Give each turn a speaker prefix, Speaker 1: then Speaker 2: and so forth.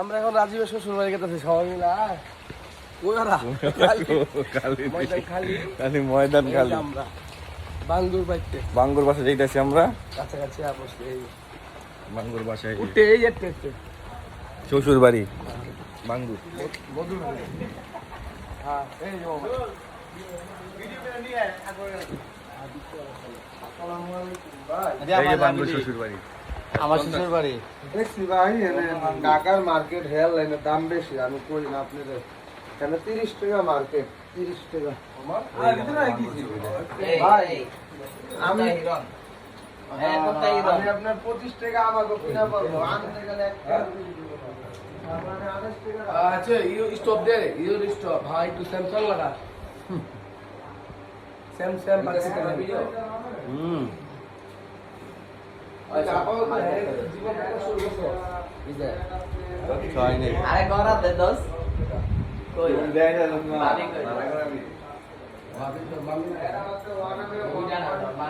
Speaker 1: আমরা এখন রাজীবের শ্বশুর বাড়ি গেতেছি সবাই মিলে ওরা
Speaker 2: খালি ময়দান খালি
Speaker 1: আমরা বাঙ্গুর বাড়িতে
Speaker 2: বাঙ্গুর বাসা যাইতেছি আমরা
Speaker 1: কাছাকাছি বসে এই
Speaker 2: বাঙ্গুর বাসায়
Speaker 1: উঠতে এই যেতে
Speaker 2: শ্বশুর বাড়ি বাঙ্গুর
Speaker 1: মধুর হ্যাঁ এই যে
Speaker 2: বাঙ্গুর শ্বশুর বাড়ি
Speaker 3: আমার শ্বশুর বাড়ি
Speaker 1: দেখছি ভাই ঢাকার মার্কেট হেয়ার লাইনের দাম বেশি আমি করি না আপনাদের কেন 30 টাকা মার্কেট 30 টাকা ভাই আমি আমি আপনার 25 টাকা আমাকে কিনা পারবো আনতে গেলে अच्छा ये स्टॉप दे रहे ये स्टॉप भाई तू सैमसंग लगा सैमसंग बाकी का वीडियो
Speaker 3: আরে গরা দে দোস কই ভাবি কই
Speaker 1: भाभी तो मम्मी
Speaker 3: বুঝা না মা